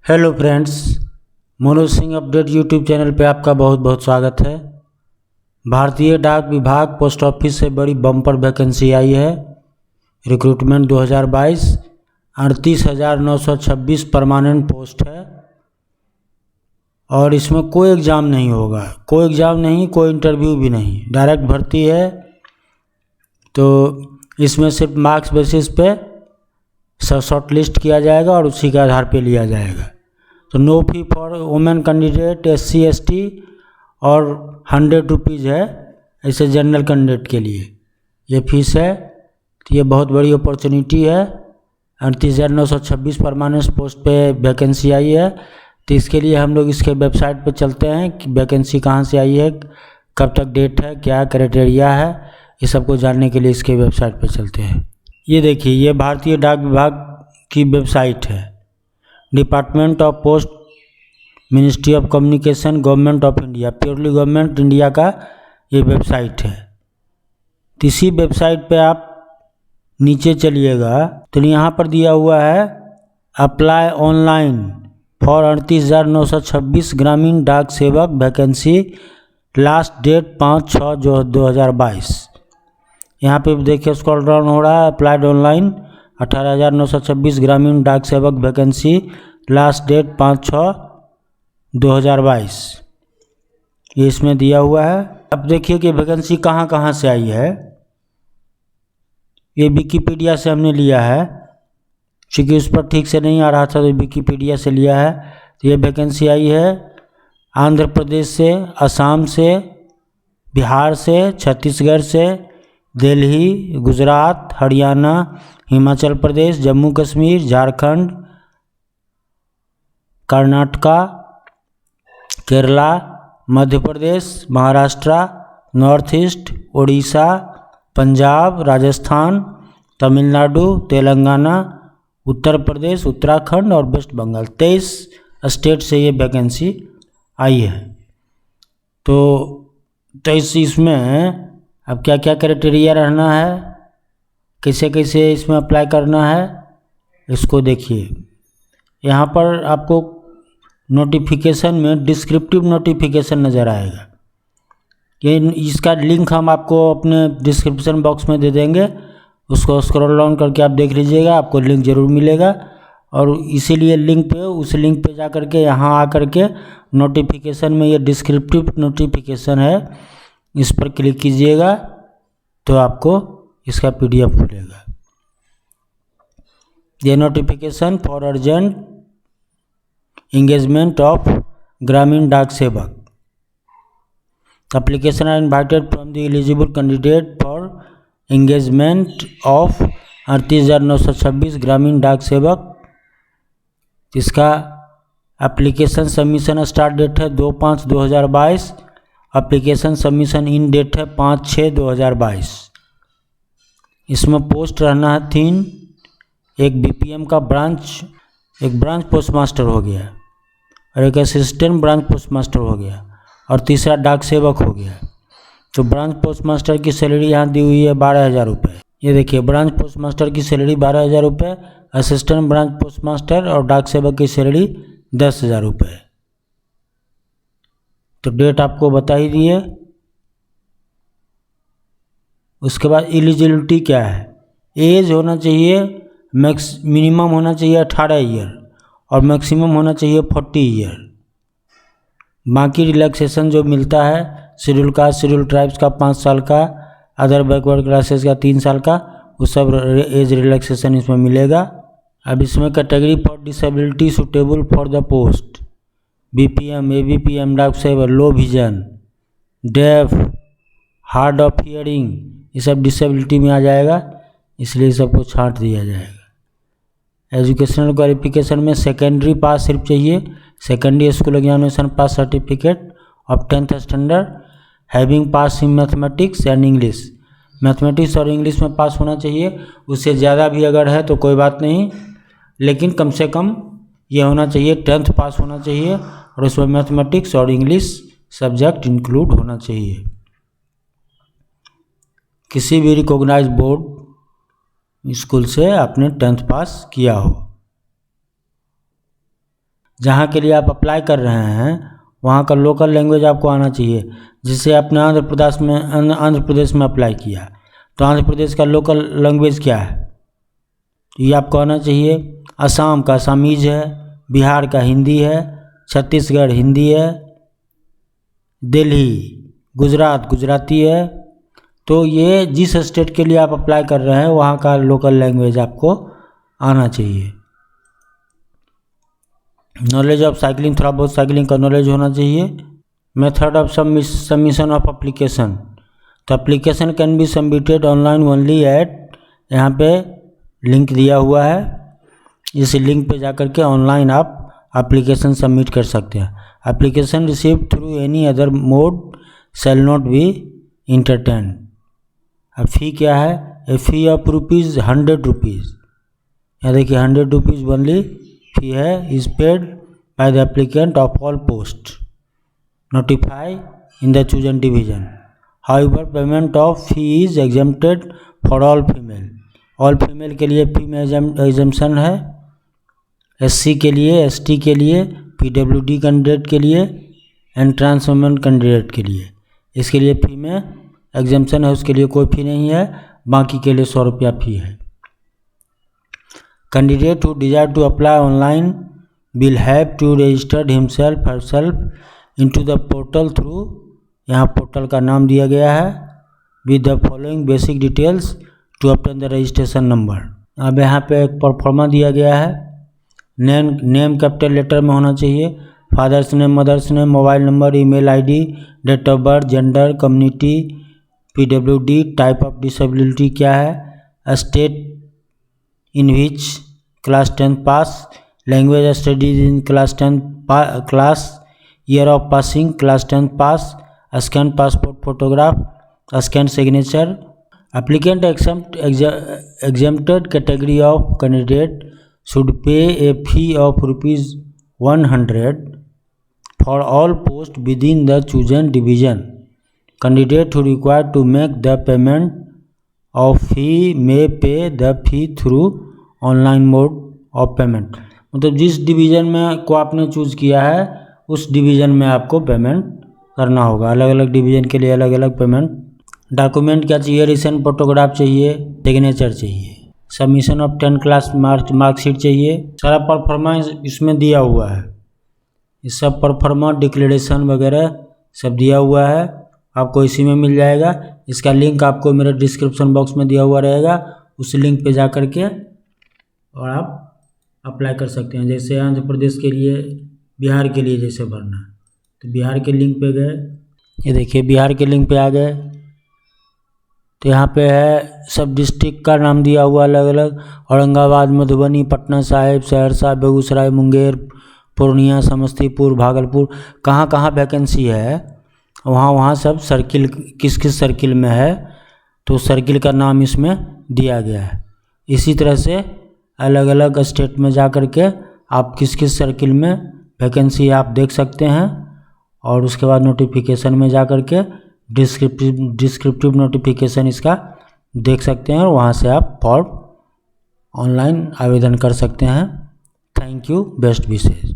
Hello friends, Manoj Singh update YouTube channel पे आपका बहुत बहुत स्वागत है। भारतीय डाक विभाग पोस्ट ऑफिस से बड़ी बम्पर वैकेंसी आई है। रिक्रूटमेंट 2022 38,926 परमानेंट पोस्ट है और इसमें कोई एग्ज़ाम नहीं होगा, कोई एग्ज़ाम नहीं, कोई इंटरव्यू भी नहीं, डायरेक्ट भर्ती है। तो इसमें सिर्फ मार्क्स बेसिस पे शॉर्ट लिस्ट किया जाएगा और उसी के आधार पे लिया जाएगा। तो no fee for women candidate, SC ST और 100 रुपीज़ है ऐसे जनरल कैंडिडेट के लिए ये फीस है। तो ये बहुत बड़ी अपॉर्चुनिटी है। 38,926 परमानेंट पोस्ट पे वैकेंसी आई है। तो इसके लिए हम लोग इसके वेबसाइट पे चलते हैं कि वैकेंसी कहाँ से आई है, कब तक डेट है, क्या क्राइटेरिया है, ये सब को जानने के लिए इसके वेबसाइट पे चलते हैं। ये देखिए, ये भारतीय डाक विभाग की वेबसाइट है। Department of post, ministry of communication, government of India, purely government India का ये वेबसाइट है। तो इसी वेबसाइट पे आप नीचे चलिएगा तो यहाँ पर दिया हुआ है apply online for 38,926 Gramin Dak सेवक वैकेंसी, लास्ट डेट 5/6/2022। यहाँ पे देखिए स्क्रॉल डाउन हो रहा है, अप्लाइड ऑनलाइन 18,926 ग्रामीण डाक सेवक वैकेंसी, लास्ट डेट 5/6/2022 ये इसमें दिया हुआ है। अब देखिए कि वैकेंसी कहाँ कहाँ से आई है। ये विकीपीडिया से हमने लिया है, क्योंकि उस पर ठीक से नहीं आ रहा था तो विकीपीडिया से लिया है। तो ये वैकेंसी आई है आंध्र प्रदेश से, असम से, बिहार से, छत्तीसगढ़ से, दिल्ली, गुजरात, हरियाणा, हिमाचल प्रदेश, जम्मू कश्मीर, झारखंड, कर्नाटका, केरला, मध्य प्रदेश, महाराष्ट्र, नॉर्थ ईस्ट, उड़ीसा, पंजाब, राजस्थान, तमिलनाडु, तेलंगाना, उत्तर प्रदेश, उत्तराखंड और वेस्ट बंगाल, 23 स्टेट से ये वैकेंसी आई है। तो 23 इसमें अब क्या क्या क्राइटेरिया रहना है, कैसे कैसे इसमें अप्लाई करना है, इसको देखिए। यहाँ पर आपको नोटिफिकेशन में डिस्क्रिप्टिव नोटिफिकेशन नज़र आएगा। ये इसका लिंक हम आपको अपने डिस्क्रिप्शन बॉक्स में दे देंगे, उसको स्क्रॉल डाउन करके आप देख लीजिएगा, आपको लिंक ज़रूर मिलेगा। और इसीलिए लिंक पे, उस लिंक पे जा कर के यहाँ आ कर के नोटिफिकेशन में ये डिस्क्रिप्टिव नोटिफिकेशन है, इस पर क्लिक कीजिएगा तो आपको इसका PDF खुलेगा। ये notification for urgent engagement of Gramin Dak Sevak, application are invited from the eligible candidate for engagement of 38,926 Gramin Dak सेवक। इसका एप्लीकेशन सबमिशन स्टार्ट डेट है 2/5/2022, एप्लीकेशन सबमिशन इन डेट है 5/6/2022। इसमें पोस्ट रहना है 3, एक BPM का ब्रांच, एक ब्रांच पोस्ट मास्टर हो गया और एक असिस्टेंट ब्रांच पोस्ट मास्टर हो गया और तीसरा डाक सेवक हो गया। तो ब्रांच पोस्ट मास्टर की सैलरी यहाँ दी हुई है 12,000 रुपये। ये देखिए, ब्रांच पोस्ट मास्टर की सैलरी 12,000 रुपये, असिस्टेंट ब्रांच पोस्ट मास्टर और डाक सेवक की सैलरी 10,000 रुपये। तो डेट आपको बता ही दिए। उसके बाद एलिजिबिलिटी क्या है, एज होना चाहिए, मिनिमम होना चाहिए 18 ईयर और मैक्सिमम होना चाहिए 40 ईयर। बाकी रिलैक्सेशन जो मिलता है, शेड्यूल कास्ट, शेड्यूल ट्राइब्स का 5 साल का, अदर बैकवर्ड क्लासेस का 3 साल का, वो सब एज रिलैक्सेशन इसमें मिलेगा। अब इसमें category for disability suitable for the post, BPM, ABPM, Dak Sevak, low vision, deaf, hard of hearing, ये सब डिसेबिलिटी में आ जाएगा, इसलिए सबको छांट दिया जाएगा। एजुकेशनल क्वालिफिकेशन में सेकेंडरी पास सिर्फ चाहिए, secondary school examination pass certificate of 10th standard, having pass in mathematics and English, mathematics और इंग्लिश में पास होना चाहिए। उससे ज़्यादा भी अगर है तो कोई बात नहीं, लेकिन कम से कम ये होना चाहिए 10th पास होना चाहिए और उसमें मैथमेटिक्स और इंग्लिश सब्जेक्ट इंक्लूड होना चाहिए। किसी भी रिकॉग्नाइज्ड बोर्ड स्कूल से आपने 10th पास किया हो। जहाँ के लिए आप अप्लाई कर रहे हैं वहाँ का लोकल लैंग्वेज आपको आना चाहिए। जैसे आपने आंध्र प्रदेश में अप्लाई किया तो आंध्र प्रदेश का लोकल लैंग्वेज क्या है, तो ये आपको आना चाहिए। असम का असमीज है, बिहार का हिंदी है, छत्तीसगढ़ हिंदी है, दिल्ली गुजरात गुजराती है। तो ये जिस स्टेट के लिए आप अप्लाई कर रहे हैं वहाँ का लोकल लैंग्वेज आपको आना चाहिए। नॉलेज ऑफ साइकिलिंग, थोड़ा बहुत साइकिलिंग का नॉलेज होना चाहिए। Method of submission of application, तो application can be submitted online only at, यहाँ पे लिंक दिया हुआ है, इस लिंक पे जाकर के ऑनलाइन आप एप्लीकेशन सबमिट कर सकते हैं। Application receive through any other mode shall not be entertain. अब फ़ी क्या है, ए फ़ी ऑफ ₹100, यहाँ देखिए 100 रुपीज़ ओनली फी है, is paid by the applicant of all post notify in the chosen division. However payment of fee is exempted for all female, all female के लिए फी में exemption है, एससी के लिए, एसटी के लिए, पीडब्ल्यूडी कैंडिडेट के लिए एंड ट्रांस वुमेन कैंडिडेट के लिए, इसके लिए फी में एग्जेम्पशन है, उसके लिए कोई फी नहीं है, बाकी के लिए 100 रुपया फी है। Candidate who desire to apply online will have to register himself herself into the portal through, यहाँ पोर्टल का नाम दिया गया है, with the following basic details to obtain the registration number। अब यहाँ पे एक परफॉर्मा दिया गया है, नेम कैपिटल लेटर में होना चाहिए, father's name, mother's name, mobile number, email ID, date of birth, gender, community, PWD, type of disability क्या है, state in which class 10 pass, language studied in class 10 class, year of passing class 10 pass, scan passport photograph, scan signature। Applicant exempted category of candidate should pay a fee of ₹100 for all posts within the chosen division। Candidate who required to make the payment of fee may pay the fee through online mode of payment, मतलब जिस division में को आपने choose किया है उस division में आपको पेमेंट करना होगा। अलग अलग डिवीज़न के लिए अलग अलग पेमेंट। डॉक्यूमेंट क्या चाहिए, रिसेंट फोटोग्राफ चाहिए, सिग्नेचर चाहिए, सबमिशन ऑफ 10 क्लास मार्कशीट चाहिए, सारा परफॉर्मेंस इसमें दिया हुआ है, इस सब परफॉर्मेंस डिक्लेरेशन वगैरह सब दिया हुआ है, आपको इसी में मिल जाएगा। इसका लिंक आपको मेरे डिस्क्रिप्शन बॉक्स में दिया हुआ रहेगा, उस लिंक पे जा कर के और आप अप्लाई कर सकते हैं। जैसे आंध्र प्रदेश के लिए, बिहार के लिए जैसे भरना है तो बिहार के लिंक पे गए, ये देखिए बिहार के लिंक पे आ गए, तो यहाँ पे है सब डिस्ट्रिक्ट का नाम दिया हुआ अलग अलग, औरंगाबाद, मधुबनी, पटना साहिब, सहरसा, बेगूसराय, मुंगेर, पूर्णिया, समस्तीपुर, भागलपुर, कहाँ कहाँ वैकेंसी है वहाँ सब सर्किल किस किस सर्किल में है तो सर्किल का नाम इसमें दिया गया है। इसी तरह से अलग अलग स्टेट में जा कर के आप किस किस सर्किल में वैकेंसी आप देख सकते हैं, और उसके बाद नोटिफिकेशन में जा कर के डिस्क्रिप्टिव नोटिफिकेशन इसका देख सकते हैं, और वहाँ से आप फॉर्म ऑनलाइन आवेदन कर सकते हैं। Thank you, best wishes.